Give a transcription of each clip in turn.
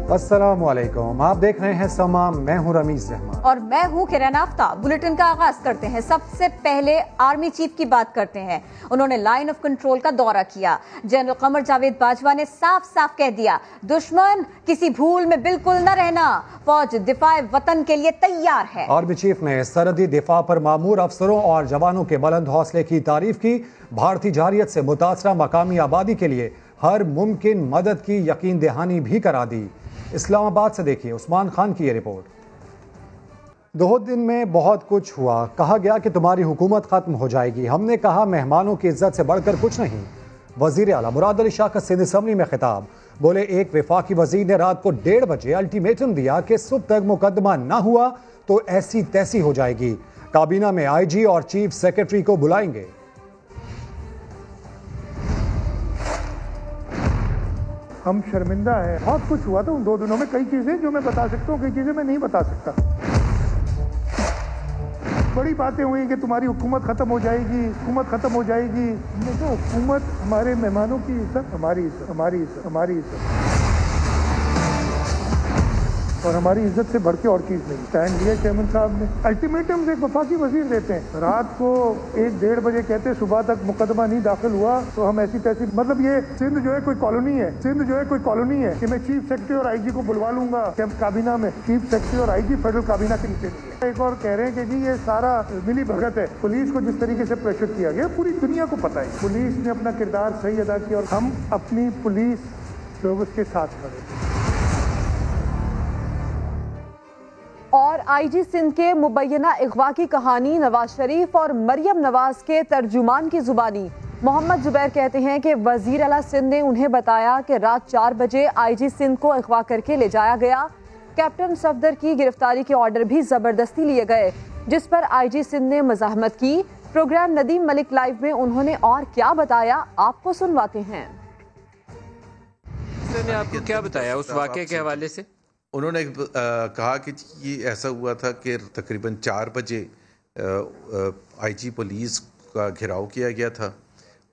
अस्सलामुअलैकुम, आप देख रहे हैं समा। मैं हूं रमीज रहमान और मैं हूं किरण आफ्ताब। बुलेटिन का आगाज करते हैं। सबसे पहले आर्मी चीफ की बात करते हैं। उन्होंने लाइन ऑफ कंट्रोल का दौरा किया। जनरल कमर जावेद बाजवा ने साफ साफ कह दिया, दुश्मन किसी भूल में बिल्कुल न रहना, फौज दिफाए वतन के लिए तैयार है। आर्मी चीफ ने सरहदी दिफा पर मामूर अफसरों और जवानों के बुलंद हौसले की तारीफ की। भारतीय जारियत से मुतासरा मकामी आबादी के लिए हर मुमकिन मदद की यकीन दहानी भी करा दी। इस्लामाबाद से देखिए उस्मान खान की ये रिपोर्ट। 2 दिन में बहुत कुछ हुआ। कहा गया कि तुम्हारी हुकूमत खत्म हो जाएगी। हमने कहा मेहमानों की इज्जत से बढ़कर कुछ नहीं। वजीर आला मुराद अली शाह का सिंध असम्बली में खिताब। बोले, एक वफाकी वजीर ने रात को 1:30 बजे अल्टीमेटम दिया कि सुबह तक मुकदमा ना हुआ तो ऐसी तैसी हो जाएगी। काबीना में IG और चीफ सेक्रेटरी को बुलाएंगे। हम शर्मिंदा है। बहुत कुछ हुआ था उन 2 दिनों में, कई चीजें जो मैं बता सकता हूँ, कई चीजें मैं नहीं बता सकता। बड़ी बातें हुई कि तुम्हारी हुकूमत खत्म हो जाएगी, हुकूमत खत्म हो जाएगी। तो हुकूमत हमारे मेहमानों की इज्जत, हमारी इज्जत, हमारी इज्जत, हमारी इज्जत और हमारी इज्जत से बढ़ के और चीज नहीं। स्टैंड लिया चेयरमैन साहब ने। अल्टीमेटम एक वफाकी वजीर देते हैं, रात को 1-1:30 बजे कहते हैं सुबह तक मुकदमा नहीं दाखिल हुआ तो हम ऐसी तैसी। मतलब ये सिंध जो है कोई कॉलोनी है, सिंध जो है कोई कॉलोनी है कि मैं चीफ सेक्रेटरी और IG को बुलवा लूंगा काबीना में। चीफ सेक्रेटरी और IG फेडरल काबीना के नीचे नहीं है। एक और कह रहे हैं कि जी ये सारा मिली भगत है। पुलिस को जिस तरीके से प्रेशर किया गया पूरी दुनिया को पता है। पुलिस ने अपना किरदार सही अदा किया और हम अपनी पुलिस सर्विस के साथ खड़े। और IG सिंध के मुबैना अगवा की कहानी नवाज शरीफ और मरियम नवाज के तर्जुमान की जुबानी। मोहम्मद जुबैर कहते हैं कि वजीर आला सिंध ने उन्हें बताया कि रात 4 बजे IG सिंध को अगवा करके ले जाया गया। कैप्टन सफदर की गिरफ्तारी के ऑर्डर भी जबरदस्ती लिए गए, जिस पर IG सिंध ने मज़ाहमत की। प्रोग्राम नदीम मलिक लाइव में उन्होंने और क्या बताया, आपको सुनवाते हैं। ने आपको क्या बताया उस वाक़े के हवाले से? उन्होंने कहा कि ये ऐसा हुआ था कि तकरीबन 4 बजे IG पुलिस का घेराव किया गया था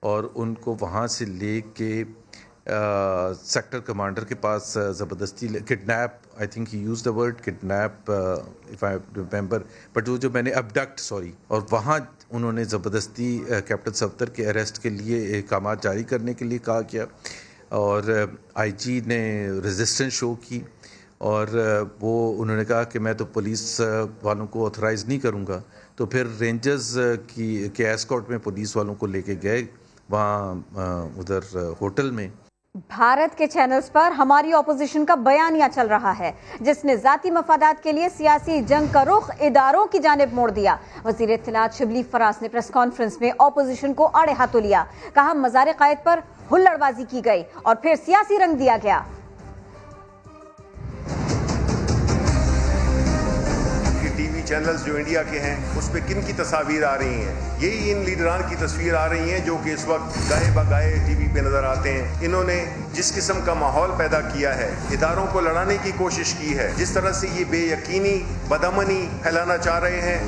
और उनको वहाँ से ले के सेक्टर कमांडर के पास ज़बरदस्ती kidnap, I think he use the word kidnap if I remember, but जो मैंने अबडक्ट सॉरी, और वहाँ उन्होंने ज़बरदस्ती कैप्टन सफदर के अरेस्ट के लिए अहकाम जारी करने के लिए कहा गया और IG ने रेजिस्टेंस शो की और वो उन्होंने कहा कि मैं तो पुलिस वालों को ऑथराइज़ नहीं करूँगा। तो फिर रेंजर्स के एस्कॉर्ट में पुलिस वालों को लेके गए वहाँ उधर होटल में। भारत के चैनल्स पर हमारी ऑपोजिशन का बयानिया चल रहा है, जिसने जाती मफादात के लिए सियासी जंग का रुख इदारों की जानिब मोड़ दिया। वजीर इत्तलात शिबली फराज ने प्रेस कॉन्फ्रेंस में ऑपोजिशन को आड़े हाथों लिया। कहा, मज़ार कायद पर हुल्लड़बाजी की गई और फिर सियासी रंग दिया गया। चैनल्स जो इंडिया के हैं उस पे किन की तस्वीर आ रही हैं, यही इन लीडरान की तस्वीर आ रही हैं जो कि इस वक्त गाए बगाए टीवी पे नजर आते हैं। इन्होंने जिस किस्म का माहौल पैदा किया है, इदारों को लड़ाने की कोशिश की है, जिस तरह से ये बेयकीनी बदअमनी फैलाना चाह रहे हैं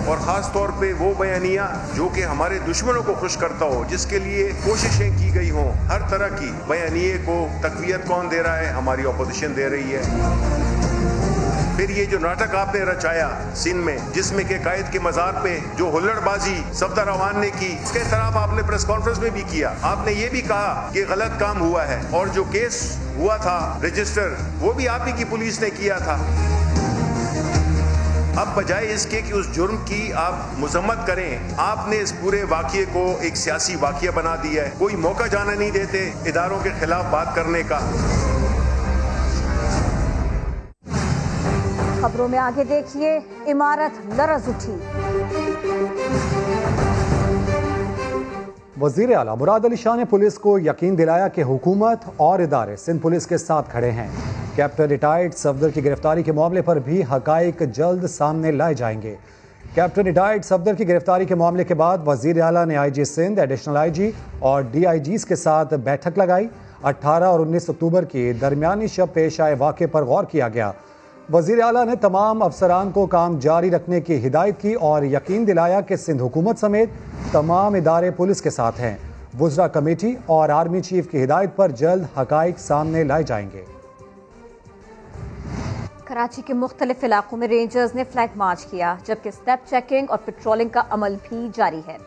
और ख़ास तौर पे वो बयानिया जो कि हमारे दुश्मनों को खुश करता हो, जिसके लिए कोशिशें की गई हों, हर तरह की बयानिए को तक़वियत कौन दे रहा है? हमारी अपोजिशन दे रही है। फिर ये जो नाटक आपने रचाया सिंध में, जिसमें के कायद के मज़ार पे जो हुल्लड़बाजी सफदर अवान ने की, इसके खिलाफ आपने प्रेस कॉन्फ्रेंस में भी किया। आपने ये भी कहा कि गलत काम हुआ है और जो केस हुआ था रजिस्टर वो भी आप ही की पुलिस ने किया था। अब बजाय इसके कि उस जुर्म की आप मजम्मत करें, आपने इस पूरे वाक़ये को एक सियासी वाक़या बना दिया है। कोई मौका जाना नहीं देते इदारों के खिलाफ बात करने का। खबरों में आगे देखिए, इमारत लरज़ उठी। वजीर आला मुराद अली शाह ने पुलिस को यकीन दिलाया कि हुकूमत और इदारे सिंध पुलिस के साथ खड़े हैं। कैप्टन रिटायर्ड सफदर की गिरफ्तारी के मामले पर भी हकाइक जल्द सामने लाए जाएंगे। कैप्टन रिटायर्ड सफदर की गिरफ्तारी के मामले के बाद वजीर आला ने IG सिंध, एडिशनल IG और DIGs के साथ बैठक लगाई। 18 और 19 अक्टूबर की दरमियानी शब पेश आए वाक़े पर गौर किया गया। वज़ीर आला ने तमाम अफसरान को काम जारी रखने की हिदायत की और यकीन दिलाया कि सिंध हुकूमत समेत तमाम इदारे पुलिस के साथ हैं। वुज़रा कमेटी और आर्मी चीफ की हिदायत पर जल्द हकाइक सामने लाए जाएंगे। कराची के मुख्तलिफ इलाकों में रेंजर्स ने फ्लैग मार्च किया, जबकि स्नैप चेकिंग और पेट्रोलिंग का अमल भी जारी है।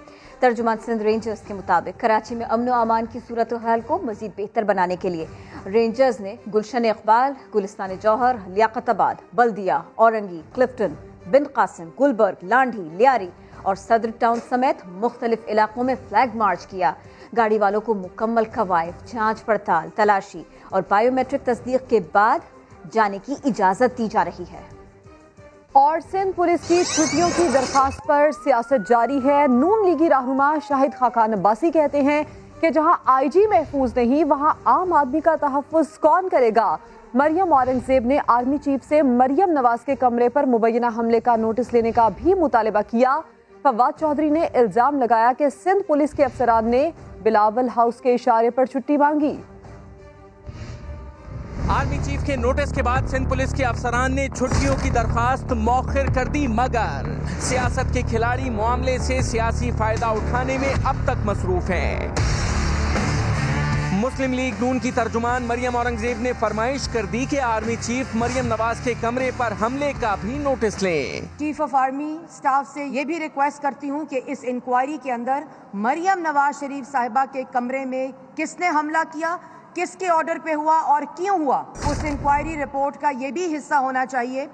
तर्जुमान सिंध रेंजर्स के मुताबिक कराची में अमन व अमान की सूरत हाल को मजीद बेहतर बनाने के लिए रेंजर्स ने गुलशन इकबाल, गुलिस्तान जौहर, लियाकताबाद, बल्दिया, औरंगी, क्लिफ्टन, बिन कासिम, गुलबर्ग, लांढी, लियारी और सदर टाउन समेत मुख्तलिफ इलाकों में फ्लैग मार्च किया। गाड़ी वालों को मुकम्मल कवायद, जांच पड़ताल, तलाशी और बायोमेट्रिक तस्दीक के बाद जाने की इजाजत दी जा रही है। और सिंध पुलिस की छुट्टियों की दरखास्त पर सियासत जारी है। नून लीगी रहनुमा शाहिद खाकान अब्बासी कहते हैं कि जहां आईजी महफूज नहीं, वहां आम आदमी का तहफ़्फ़ुज़ कौन करेगा। मरियम औरंगजेब ने आर्मी चीफ से मरियम नवाज के कमरे पर मुबैना हमले का नोटिस लेने का भी मुतालबा किया। फवाद चौधरी ने इल्जाम लगाया कि सिंध पुलिस के अफसरान ने बिलावल हाउस के इशारे पर छुट्टी मांगी। आर्मी चीफ के नोटिस के बाद सिंध पुलिस के अफसरान ने छुट्टियों की दरखास्त मौखिर कर दी, मगर सियासत के खिलाड़ी मामले से सियासी फायदा उठाने में अब तक मसरूफ हैं। मुस्लिम लीग नून की तर्जुमान मरियम औरंगजेब ने फरमाइश कर दी कि आर्मी चीफ मरियम नवाज के कमरे पर हमले का भी नोटिस लें। चीफ ऑफ आर्मी स्टाफ से ये भी रिक्वेस्ट करती हूँ कि इस इंक्वायरी के अंदर मरियम नवाज शरीफ साहिबा के कमरे में किसने हमला किया, किसके ऑर्डर पे हुआ और क्यों हुआ, उस इंक्वायरी रिपोर्ट का ये भी हिस्सा होना चाहिए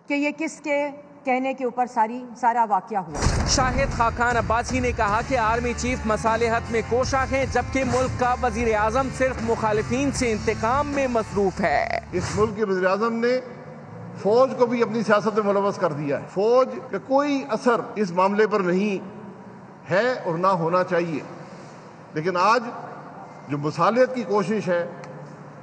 कि ये किसके कहने के ऊपर सारा वाकया हुआ। शाहिद खाकान अब्बासी ने कहा कि आर्मी चीफ मसालेहत में कोशा है, जबकि मुल्क का वजीर आजम सिर्फ मुखालिफिन से इंतकाम में मसरूफ है। इस मुल्क के वजीर आजम ने फौज को भी अपनी सियासत में मुलव्वस कर दिया है। फौज का कोई असर इस मामले पर नहीं है और ना होना चाहिए, लेकिन आज जो मुसालियत की कोशिश है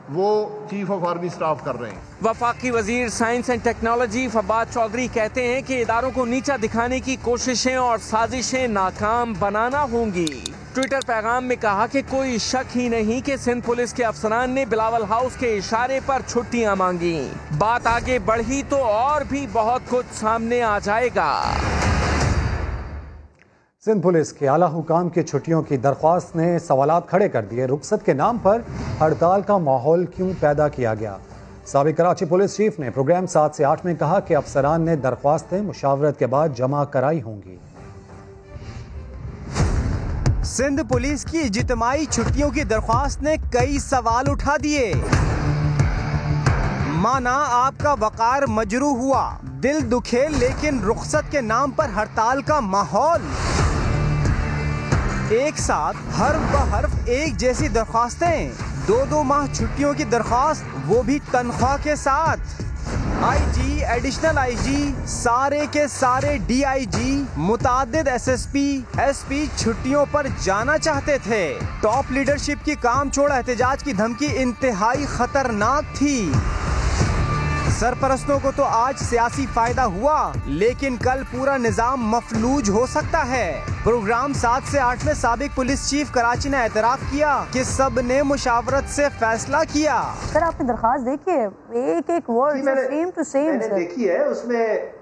वो चीफ ऑफ आर्मी स्टाफ कर रहे हैं। वफाकी वजीर science and technology Fawad Chaudhry कहते हैं कि इदारों को नीचा दिखाने की कोशिशें और साजिशें नाकाम बनाना होंगी। ट्विटर पैगाम में कहा कि कोई शक ही नहीं कि सिंध पुलिस के अफसरान ने बिलावल हाउस के इशारे पर छुट्टियां मांगी। बात आगे बढ़ी तो और भी बहुत कुछ सामने आ जाएगा। सिंध पुलिस के आला हुकाम की छुट्टियों की दरख्वास्त ने सवालात खड़े कर दिए। रुखसत के नाम पर हड़ताल का माहौल क्यों पैदा किया गया। साबिक कराची पुलिस चीफ ने प्रोग्राम 7 से 8 में कहा कि अफसरान ने दरख्वास्तें मुशावरत के बाद जमा कराई होंगी। सिंध पुलिस की इज्तिमाई छुट्टियों की दरख्वास्त ने कई सवाल उठा दिए। माना आपका वकार मजरू हुआ, दिल दुखे, लेकिन रुखसत के नाम पर हड़ताल का माहौल। एक साथ हर्फ ब हर्फ एक जैसी दरख्वास्तें, 2-2 माह छुट्टियों की दरख्वास्त, वो भी तनख्वाह के साथ। आईजी, एडिशनल आईजी, सारे के सारे डीआईजी, मुताद्दिद एसएसपी, एसपी छुट्टियों पर जाना चाहते थे। टॉप लीडरशिप की काम छोड़ एहतजाज की धमकी इंतहाई खतरनाक थी। सरपरस्तों को तो आज सियासी फायदा हुआ, लेकिन कल पूरा निजाम मफलूज हो सकता है। प्रोग्राम 7 से 8 में साबिक पुलिस चीफ कराची ने एतराफ किया कि सब ने मुशावरत से फैसला किया। सर आपने दरखास्त देखी है, एक एक वर्ड सेम टू सेम मैंने देखी है। उसमें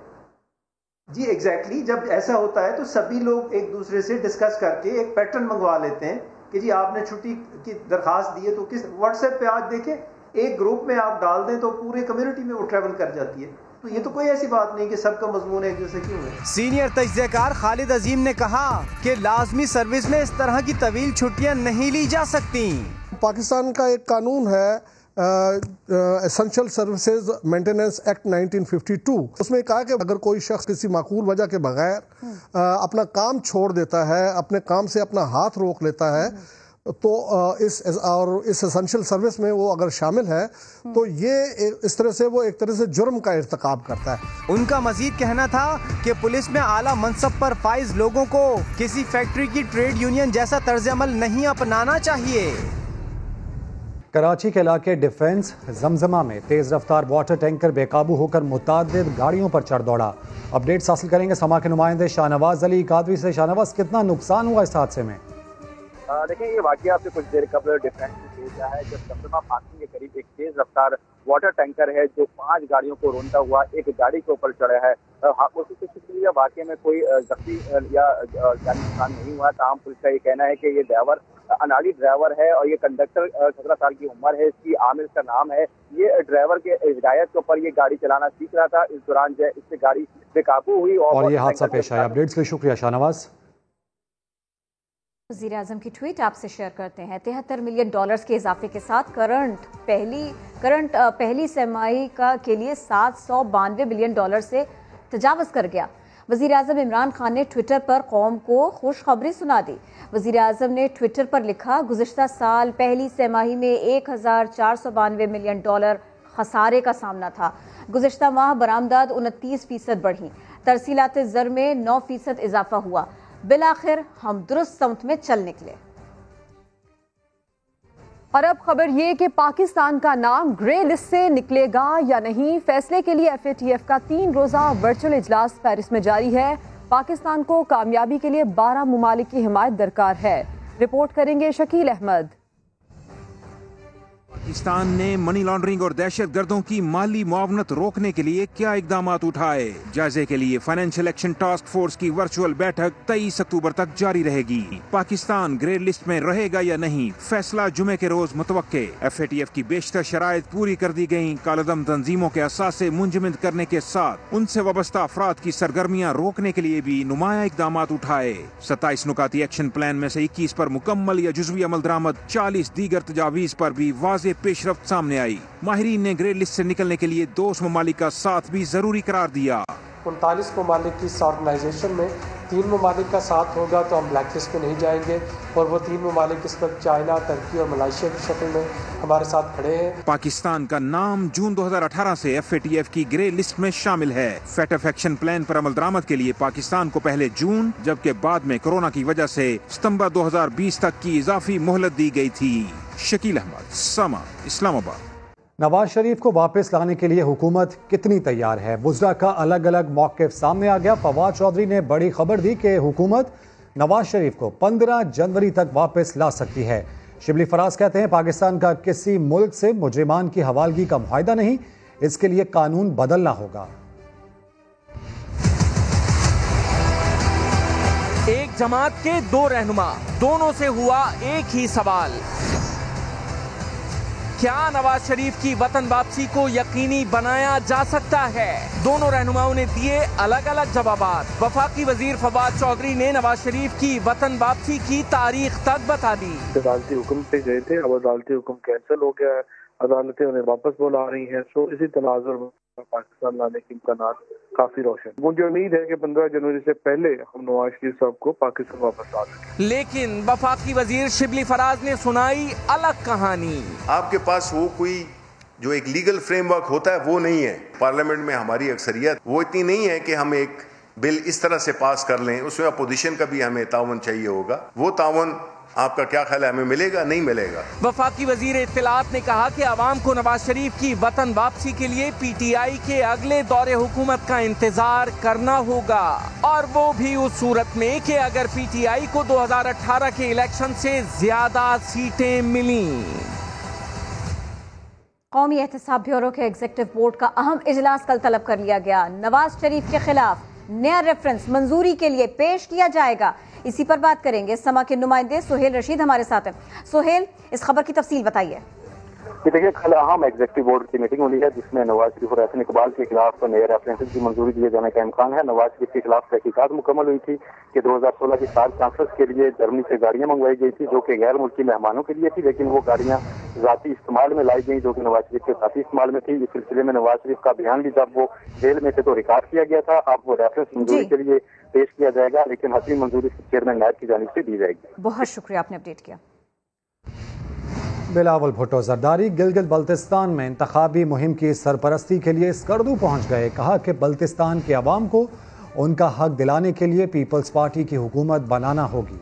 जी एग्जैक्टली जब ऐसा होता है तो सभी लोग एक दूसरे से डिस्कस करके एक पैटर्न मंगवा लेते हैं कि जी आपने छुट्टी की दरखास्त दी है तो किस व्हाट्सएप पे आज देखें एक ग्रुप में आप डाल दें तो पूरे कम्युनिटी में वो ट्रैवल कर जाती है। तो ये तो कोई ऐसी बात नहीं कि सबका मजमून एक जैसे क्यों है। सीनियर तजज़ियाकार खालिद अजीम ने कहा कि लाजमी सर्विस में इस तरह की तवील छुट्टियां नहीं ली जा सकती। पाकिस्तान का एक कानून है एसेंशियल सर्विसेज मेंटेनेंस एक्ट 1952, उसमें कहा कि अगर कोई शख्स किसी माकूल वजह के बगैर अपना काम छोड़ देता है, अपने काम से अपना हाथ रोक लेता है, तो इस एसेंशियल सर्विस में वो अगर शामिल है तो ये इस तरह से वो एक तरह से जुर्म का इर्तिकाब करता है। उनका मजीद कहना था कि पुलिस में आला मनसब पर फाइज लोगों को किसी फैक्ट्री की ट्रेड यूनियन जैसा तर्ज अमल नहीं अपनाना चाहिए। कराची के इलाके डिफेंस जमजमा में तेज रफ्तार वाटर टैंकर बेकाबू होकर मुतादिद गाड़ियों पर चढ़ दौड़ा। अपडेट्स हासिल करेंगे समा के नुमाइंदे शाहनवाज अली कादरी से। शाहनवाज, कितना नुकसान हुआ इस हादसे में? देखिए, ये वाकया आपसे कुछ देर कबल डिफेंस में पेश आया है, जब दमदमा फांसी के करीब एक तेज रफ्तार वाटर टैंकर है जो 5 गाड़ियों को रोनता हुआ एक गाड़ी के ऊपर चढ़ा है। हादसे वाकई में कोई जख्मी या जानी नुकसान नहीं हुआ। तमाम पुलिस का ये कहना है कि ये ड्राइवर अनाड़ी ड्राइवर है और ये कंडक्टर 17 साल की उम्र है, इसकी आमिर का नाम है। ये ड्राइवर के हिदायत के ऊपर ये गाड़ी चलाना सीख रहा था। इस दौरान जो है इससे गाड़ी बेकाबू हुई और ये हादसा पेश आया। अपडेट्स के लिए शुक्रिया शाहनवाज। वज़ीर आज़म की ट्वीट आपसे शेयर करते हैं। $73 मिलियन के इजाफे के साथ करंट पहली तिमाही के लिए $792 बिलियन से तजावज़ कर गया। वज़ीर आज़म इमरान खान ने ट्विटर पर कौम को खुशखबरी सुना दी। वज़ीर आज़म ने ट्विटर पर लिखा, गुज़िश्ता साल पहली तिमाही में $1492 मिलियन खसारे का सामना था। गुज़िश्ता माह बरामदात 29% बढ़ी। तरसीलात ज़र में 9% इजाफा हुआ। बिलाखिर हम दुरुस्त समत में चल निकले। और अब खबर ये कि पाकिस्तान का नाम ग्रे लिस्ट से निकलेगा या नहीं, फैसले के लिए FATF का 3 रोज़ा वर्चुअल इजलास पेरिस में जारी है। पाकिस्तान को कामयाबी के लिए 12 मुमालिक की हिमायत दरकार है। रिपोर्ट करेंगे शकील अहमद। पाकिस्तान ने मनी लॉन्ड्रिंग और दहशत गर्दों की माली मुआवनत रोकने के लिए क्या इकदाम उठाए, जायजे के लिए फाइनेंशियल एक्शन टास्क फोर्स की वर्चुअल बैठक 23 अक्टूबर तक जारी रहेगी। पाकिस्तान ग्रे लिस्ट में रहेगा या नहीं, फैसला जुमे के रोज मुतवक्के। FATF की बेशतर शराइत पूरी कर दी गयी। कालदम तंजीमों के असासे मुंजमद करने के साथ उनसे वाबस्ता अफराद की सरगर्मियाँ रोकने के लिए भी नुमाया इकदाम उठाए। 27 नुकाती एक्शन प्लान में से 21 पर मुकम्मल या जुज़वी अमल दरामद, 40 दीगर तजावीज़ पर भी वाज़ेह पेशरफ्त सामने आई। माहिरीन ने ग्रे लिस्ट से निकलने के लिए 2 ममालिक का साथ भी जरूरी करार दिया। 39 ममालिक की इस ऑर्गेनाइजेशन में 3 ममालिक का साथ होगा तो हम ब्लैक लिस्ट में नहीं जाएंगे, और वो 3 ममालिक इस वक्त चाइना, तुर्की और मलेशिया की शक्ल में हमारे साथ खड़े हैं। पाकिस्तान का नाम जून 2018 से FATF की ग्रे लिस्ट में शामिल है। FATF एक्शन प्लान पर अमल दरामद के लिए पाकिस्तान को पहले जून, जबकि बाद में कोरोना की वजह से सितंबर 2020 तक की इजाफी मोहलत दी गई थी। शकील अहमद, समा, इस्लामाबाद। नवाज शरीफ को वापस लाने के लिए हुकूमत कितनी तैयार है, बुज़रा का अलग अलग मौक़िफ़ सामने आ गया। फवाद चौधरी ने बड़ी खबर दी कि हुकूमत नवाज शरीफ को 15 जनवरी तक वापस ला सकती है। शिबली फराज कहते हैं पाकिस्तान का किसी मुल्क से मुजरिमान की हवालगी का मुआहिदा नहीं, इसके लिए कानून बदलना होगा। एक जमात के 2 रहनुमा, दोनों से हुआ एक ही सवाल, क्या नवाज शरीफ की वतन वापसी को यकीनी बनाया जा सकता है? दोनों रहनुमाओं ने दिए अलग अलग जवाबात। वफाकी वजीर फवाद चौधरी ने नवाज शरीफ की वतन वापसी की तारीख तक बता दी। अदालती हुक्म पे गए थे, अब अदालती हुक्म कैंसिल हो गया है, अदालतें उन्हें वापस बुला रही हैं। तो इसी तनाजुर में पाकिस्तान लाने के इम्कानात काफी रोशन। मुझे उम्मीद है कि 15 जनवरी से पहले हम नवाज शरीफ साहब को पाकिस्तान वापस ला सकें। लेकिन वफाकी वजीर शिबली फराज ने सुनाई अलग कहानी। आपके पास वो कोई जो एक लीगल फ्रेमवर्क होता है वो नहीं है। पार्लियामेंट में हमारी अक्सरियत वो इतनी नहीं है कि हम एक बिल इस तरह से पास कर लें, उसमें अपोजिशन का भी हमें तावन चाहिए होगा। वो तावन आपका क्या ख्याल है, हमें मिलेगा नहीं मिलेगा? वफाकी वजीर इत्तलात ने कहा कि अवाम को नवाज शरीफ की वतन वापसी के लिए PTI के अगले दौरे हुकूमत का इंतजार करना होगा, और वो भी उस सूरत में कि अगर PTI को 2018 के इलेक्शन से ज्यादा सीटें मिली। कौमी एहतसाब ब्यूरो के एग्जीक्यूटिव बोर्ड का अहम इजलास कल तलब कर लिया गया। नवाज शरीफ के खिलाफ नया रेफरेंस मंजूरी के लिए पेश किया जाएगा। इसी पर बात करेंगे। समा के नुमाइंदे सोहेल रशीद हमारे साथ हैं। सोहेल, इस खबर की तफसील बताइए। देखिए, कल अहम एग्जीक्यूटिव बोर्ड की मीटिंग हुई है जिसमें नवाज शरीफ और एहसन इकबाल के खिलाफ नए रेफरेंसेस की मंजूरी दिए जाने का इम्कान है। नवाज शरीफ के खिलाफ तहकीकात मुकम्मल हुई थी कि 2016 की साल चांसलर्स के लिए जर्मनी से गाड़ियां मंगवाई गई थी जो कि गैर मुल्की मेहमानों के लिए थी, लेकिन वो गाड़ियां जाती इस्तेमाल में लाई गई जो कि नवाज शरीफ के जाती इस्तेमाल में थी। इस सिलसिले में नवाज शरीफ का बयान भी जब वो जेल में थे तो रिकॉर्ड किया गया था। अब वो रेफरेंस मंजूरी के लिए पेश किया जाएगा, लेकिन हतमी मंजूरी चेयरमैन नायब की जानिब से दी जाएगी। बहुत शुक्रिया, आपने अपडेट किया। बिलावल भुट्टो जरदारी गिलगित बल्तिस्तान में इंतखाबी मुहिम की सरपरस्ती के लिए स्कर्दू पहुंच गए। कहा कि बल्तिस्तान के अवाम को उनका हक दिलाने के लिए पीपल्स पार्टी की हुकूमत बनाना होगी।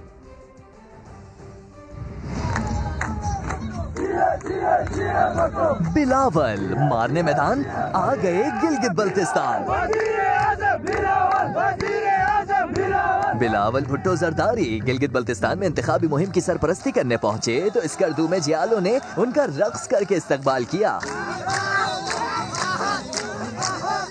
बिलावल मारने मैदान आ गए गिलगित बल्तिस्तान। बिलावल भुट्टो जरदारी गिलगित बल्तिस्तान में इंतखाबी मुहिम की सरपरस्ती करने पहुंचे तो स्कर्दू में जियालों ने उनका रक्स करके इस्तकबाल किया।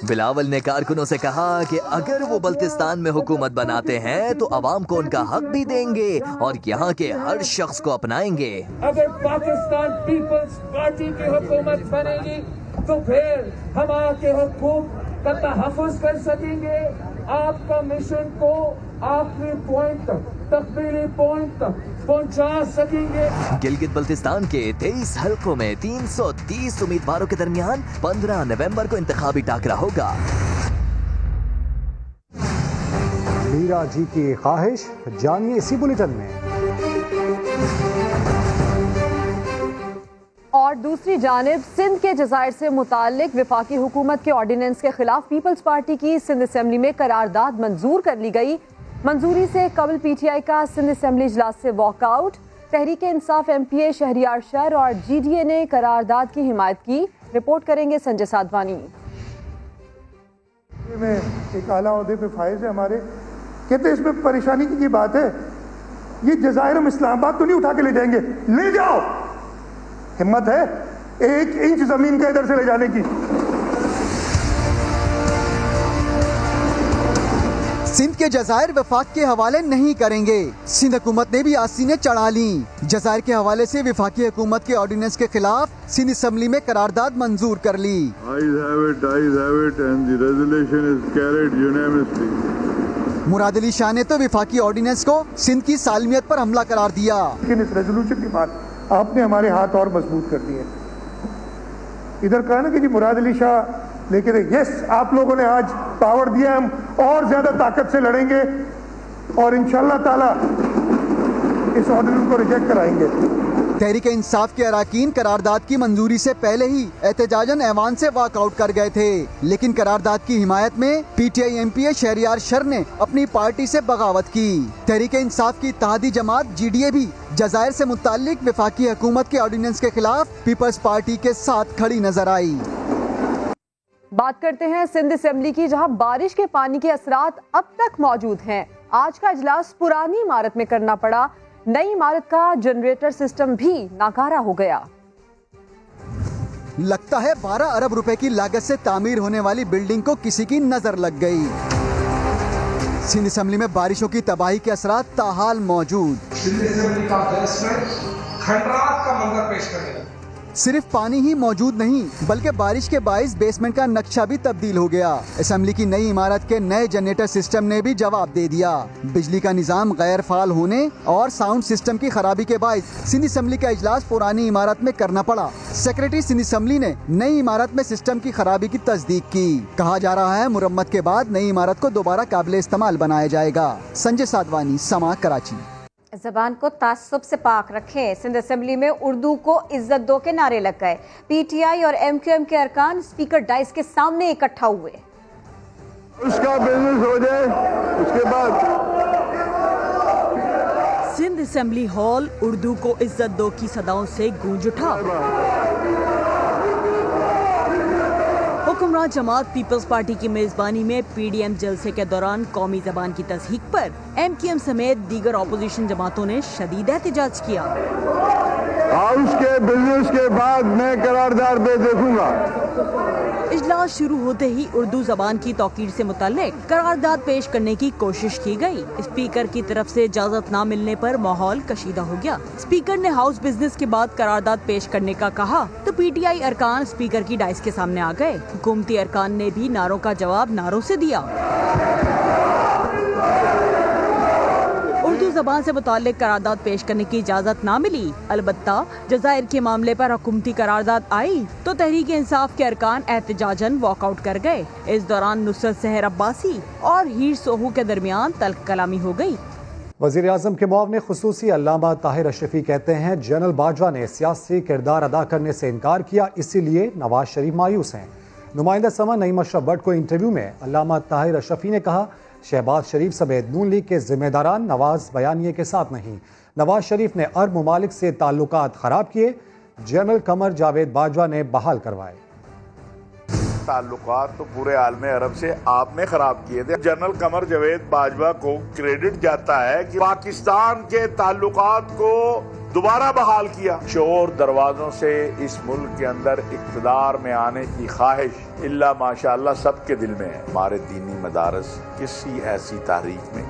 बिलावल ने कारकुनों से कहा कि अगर वो बल्तिस्तान में हुकूमत बनाते हैं तो अवाम को उनका हक भी देंगे और यहाँ के हर शख्स को अपनाएंगे। अगर पाकिस्तान पीपल्स पार्टी की हुकूमत बनेगी तो फिर हम आपके हुकूक का तहफ़्फ़ुज़ कर सकेंगे, आपका मिशन को आखिरी पॉइंट तक, तकमीली पॉइंट तक पहुंचा सकेंगे। गिलगित बल्तिस्तान के 23 हल्कों में 330 उम्मीदवारों के दरमियान 15 नवंबर को इंतखाबी टाकरा होगा। मीरा जी की ख्वाहिश जानिए इसी बुलेटिन में। और दूसरी जानिब सिंध के जजायर से मुताल्लिक विफाकी हुकूमत के ऑर्डिनेंस के खिलाफ पीपल्स पार्टी की सिंध असेंबली में करारदाद मंजूर कर ली गई। मंजूरी से कबल पीटीआई का सिंध असेंबली इजलास से walkout. Tehreek Insaf MPa Shahryar sir और जीडीए ने करारदाद की हिमायत की। रिपोर्ट करेंगे संजय साधवानी। में एक आला ओहदे पे फायज है हमारे, कहते इसमें परेशानी की बात है, ये जजायर हम इस्लामाबाद तो नहीं उठा के ले जाएंगे, ले जाओ, हिम्मत है 1 इंच जमीन का इधर से ले जाने की। सिंध के जजायर वफाक के हवाले नहीं करेंगे। सिंध हुकूमत ने भी आसीनें चढ़ा ली। जजायर के हवाले से विफाकी हुकूमत के ऑर्डिनेंस के खिलाफ सिंध असेंबली में करारदाद मंजूर कर ली। मुराद अली शाह ने तो विफाकी ऑर्डिनेंस को सिंध की सालमियत पर हमला करार दिया। लेकिन इस रेजोल्यूशन के बाद आपने हमारे हाथ और मजबूत कर दिए। इधर कहा ना कि जी मुराद अली शाह लेके यस, आप लोगों ने आज पावर दिया, हम और ज्यादा ताकत से लड़ेंगे और इंशाल्लाह ताला इस ऑर्डिनेंस को रिजेक्ट कराएंगे। तहरीक इंसाफ के अराकीन करारदाद की मंजूरी से पहले ही एहतजाजन ऐवान से वॉकआउट कर गए थे, लेकिन करारदाद की हिमायत में पीटीआई एमपीए शहरियार शर ने अपनी पार्टी से बगावत की। तहरीक इंसाफ की इत्तेहादी जमात जीडीए भी जजायर से मुताल्लिक विफाकी हुकूमत के ऑर्डिनेंस के खिलाफ पीपल्स पार्टी के साथ खड़ी नजर आई। बात करते हैं सिंध असेंबली की, जहां बारिश के पानी के असरात अब तक मौजूद हैं। आज का इजलास पुरानी इमारत में करना पड़ा। नई इमारत का जनरेटर सिस्टम भी नाकारा हो गया। लगता है 12 अरब रुपए की लागत से तामीर होने वाली बिल्डिंग को किसी की नजर लग गई। सिंध असेंबली में बारिशों की तबाही के असरात ताहाल मौजूद। सिंध असेंबली का बेसमेंट खंडरात का मंजर पेश करेगा। सिर्फ पानी ही मौजूद नहीं बल्कि बारिश के बाइस बेसमेंट का नक्शा भी तब्दील हो गया। असेंबली की नई इमारत के नए जनरेटर सिस्टम ने भी जवाब दे दिया। बिजली का निजाम गैर फाल होने और साउंड सिस्टम की खराबी के बाइस सिंध असेंबली का इजलास पुरानी इमारत में करना पड़ा। सेक्रेटरी सिंध असेंबली ने नई इमारत में सिस्टम की खराबी की तस्दीक की। कहा जा रहा है मुरम्मत के बाद नई इमारत को दोबारा काबिल इस्तेमाल बनाया जाएगा। संजय साधवानी, समा, कराची। ज़बान को तासुब से पाक रखें। सिंध असेंबली में उर्दू को इज्जत दो के नारे लग गए। पीटीआई और एमक्यूएम के अरकान स्पीकर डाइस के सामने इकट्ठा हुए। उसका बिजनेस हो जाए उसके बाद। सिंध असेंबली हॉल उर्दू को इज्जत दो की सदाओं से गूंज उठा। हुक्मरान जमात पीपल्स पार्टी की मेजबानी में पीडीएम जलसे के दौरान कौमी जबान की तस्हीक पर एमक्यूएम समेत दीगर अपोजिशन जमातों ने शदीद एहतजाज किया। हाउस के बिजनेस के बाद मैं करारदार पे देखूंगा। इजलास शुरू होते ही उर्दू जबान की तौकीर से मुताल्लिक करारदाद पेश करने की कोशिश की गई। स्पीकर की तरफ से इजाजत न मिलने पर माहौल कशीदा हो गया। स्पीकर ने हाउस बिजनेस के बाद करारदाद पेश करने का कहा तो पीटीआई अरकान स्पीकर की डाइस के सामने आ गए। हुकूमती अरकान ने भी नारों का जवाब नारों से दिया। उर्दू जबान से मुताल्लिक करारदाद पेश करने की इजाजत ना मिली। अलबत्ता जजायर के मामले पर हुकूमती करारदाद आई तो तहरीक इंसाफ के अरकान एहतजाजन वॉकआउट कर गए। इस दौरान नुसरत सहर अब्बासी और हीर सोहू के दरमियान तल्ख कलामी हो गई। वज़ीर आज़म के मुआविन खुसूसी अल्लामा ताहिर अशरफी कहते हैं जनरल बाजवा ने सियासी किरदार अदा करने से इनकार किया, इसीलिए नवाज शरीफ मायूस हैं। नुमाइंदा समा नईम अशरफ भट्ट को इंटरव्यू में अल्लामा ताहिर अशरफी ने कहा शहबाज शरीफ समेत नून लीग के जिम्मेदारान नवाज बयानिए के साथ नहीं। नवाज शरीफ ने अरब ममालिक से ताल्लुकात खराब किए, जनरल कमर जावेद बाजवा ने बहाल करवाए। ताल्लुकात तो पूरे आलम अरब से आपने खराब किए थे। जनरल कमर जावेद बाजवा को क्रेडिट जाता है कि पाकिस्तान के ताल्लुकात को दोबारा बहाल किया। शोर दरवाजों से इस मुल्क के अंदर इक़्तिदार में आने की ख्वाहिश इल्ला माशाअल्लाह सबके दिल में है। हमारे दीनी मदारस किसी ऐसी तहरीक में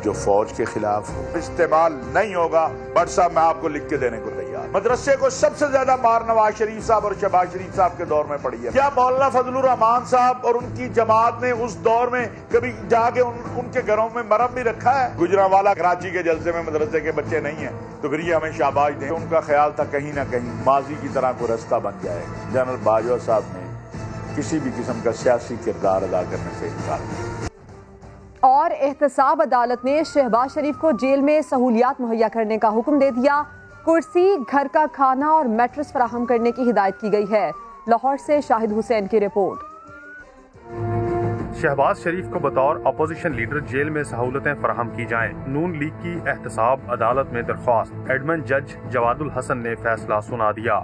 जो फौज के खिलाफ हो इस्तेमाल नहीं होगा। बट साहब मैं आपको लिख के देने को तैयार। मदरसे को सबसे ज्यादा मार नवाज शरीफ साहब और शहबाज शरीफ साहब के दौर में पड़ी है। क्या मौलाना फजलुर रहमान साहब और उनकी जमात ने उस दौर में कभी जाके उनके घरों में मरहम भी रखा है? गुजरांवाला कराची के जलसे में मदरसे के बच्चे नहीं है तो फिर ये हमें शाबाश दें। उनका ख्याल था कहीं ना कहीं माजी की तरह कोई रास्ता बन जाएगा। जनरल बाजवा साहब ने किसी भी किस्म का सियासी किरदार अदा करने से इनकार किया। और एहतसाब अदालत ने शहबाज शरीफ को जेल में सहूलियात मुहैया करने का हुक्म दे दिया। कुर्सी, घर का खाना और मैट्रेस फराहम करने की हिदायत की गई है। लाहौर से शाहिद हुसैन की रिपोर्ट। शहबाज शरीफ को बतौर अपोजिशन लीडर जेल में सहूलतें फराहम की जाएं। नून लीग की एहतसाब अदालत में दरख्वास्त। एडमिन जज जवादुल हसन ने फैसला सुना दिया।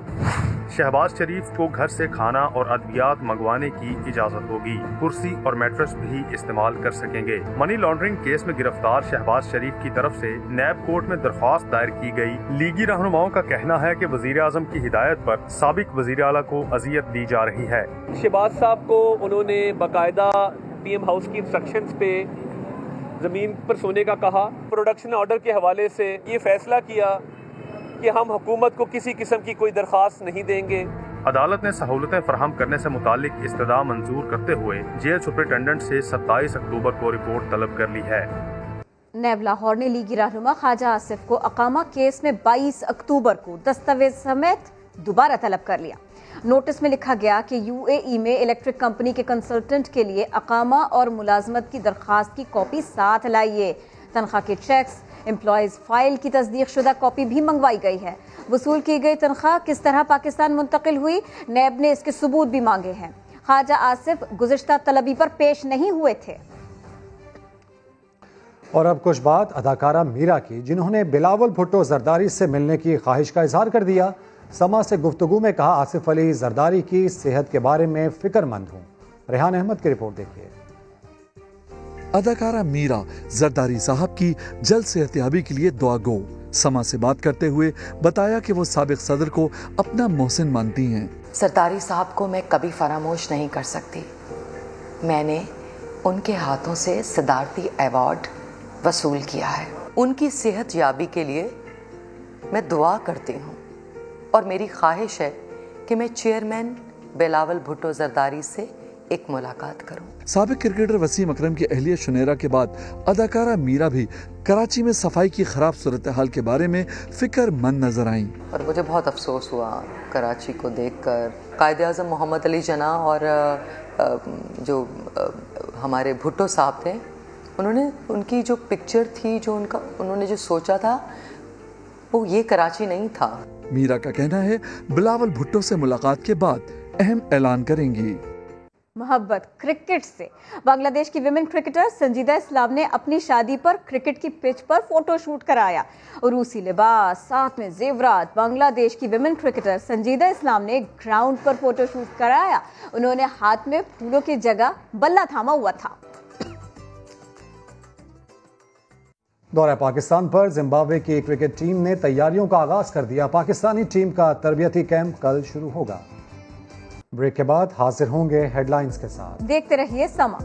शहबाज शरीफ को घर से खाना और अद्वियात मंगवाने की इजाजत होगी। कुर्सी और मैट्रेस भी इस्तेमाल कर सकेंगे। मनी लॉन्ड्रिंग केस में गिरफ्तार शहबाज शरीफ की तरफ से नैब कोर्ट में दरख्वास्त दायर की गई। लीगी रहनुमाओं का कहना है कि वजीर आजम की हिदायत पर साबिक वजीर आला को अजियत दी जा रही है। शहबाज साहब को उन्होंने बाकायदा पीएम हाउस की इंस्ट्रक्शंस पे जमीन पर सोने का कहा। प्रोडक्शन ऑर्डर के हवाले से ये फैसला किया कि हम हुकूमत को किसी किस्म की कोई दरख्वास्त नहीं देंगे। अदालत ने सहूलतें फराहम करने से मुतालिक इस्तदा मंजूर करते हुए जेल सुपरिटेंडेंट से 27 अक्टूबर को रिपोर्ट तलब कर ली है। नैब लाहौर ने लीगी रहनुमा ख्वाजा आसिफ को अकामा केस में 22 अक्टूबर को दस्तावेज समेत दोबारा तलब कर लिया। नोटिस में लिखा गया कि यूएई में इलेक्ट्रिक कंपनी के कंसल्टेंट के लिए अकामा और मुलाजमत की दरख्वास्त की कॉपी साथ लाइए। तनख्वाह के चेक्स, एम्प्लॉयज फाइल की तस्दीक शुदा कॉपी भी मंगवाई गई है। वसूल की गई तनख्वाह किस तरह पाकिस्तान मुंतकिल हुई, नैब ने इसके सबूत भी मांगे हैं। ख्वाजा आसिफ गुज़िश्ता तलबी पर पेश नहीं हुए थे। और अब कुछ बात अदाकारा मीरा की, जिन्होंने बिलावल भुट्टो जरदारी से मिलने की ख्वाहिश का इजहार कर दिया। समा से गुफ्तगू में कहा, आसिफ अली जरदारी की सेहत के बारे में फिक्रमंद हूँ। रेहान अहमद की रिपोर्ट देखिए। अदाकारा मीरा जरदारी साहब की जल्द सेहतयाबी के लिए दुआ गो। समा से बात करते हुए बताया कि वो साबिक सदर को अपना मोहसिन मानती हैं। जरदारी साहब को मैं कभी फरामोश नहीं कर सकती। मैंने उनके हाथों से सदारती अवार्ड वसूल किया है। उनकी सेहत याबी के लिए मैं दुआ करती हूँ और मेरी ख्वाहिश है कि मैं चेयरमैन बिलावल भुट्टो जरदारी से एक मुलाकात करूं। साबिक क्रिकेटर वसीम अकरम की अहलिया शुनेरा के बाद अदाकारा मीरा भी कराची में सफाई की खराब सूरत हाल के बारे में फिक्रमंद नजर आईं। और मुझे बहुत अफसोस हुआ कराची को देखकर। कायदे आज़म मोहम्मद अली जना और जो हमारे भुट्टो साहब थे, उन्होंने उनकी जो पिक्चर थी, जो उन्होंने जो सोचा था, वो ये कराची नहीं था। मीरा का कहना है बिलावल भुट्टो से मुलाकात के बाद अहम ऐलान करेंगी। मोहब्बत क्रिकेट से। बांग्लादेश की विमेन क्रिकेटर संजीदा इस्लाम ने अपनी शादी पर क्रिकेट की पिच पर फोटोशूट कराया। रूसी लिबास, साथ में जेवरात। बांग्लादेश की विमेन क्रिकेटर संजीदा इस्लाम ने ग्राउंड पर फोटोशूट कराया। उन्होंने हाथ में फूलों की जगह बल्ला थामा हुआ था। दौरा पाकिस्तान पर जिम्बाब्वे की क्रिकेट टीम ने तैयारियों का आगाज कर दिया। पाकिस्तानी टीम का तरबियती कैंप कल शुरू होगा। ब्रेक के बाद हाजिर होंगे हेडलाइंस के साथ। देखते रहिए समा।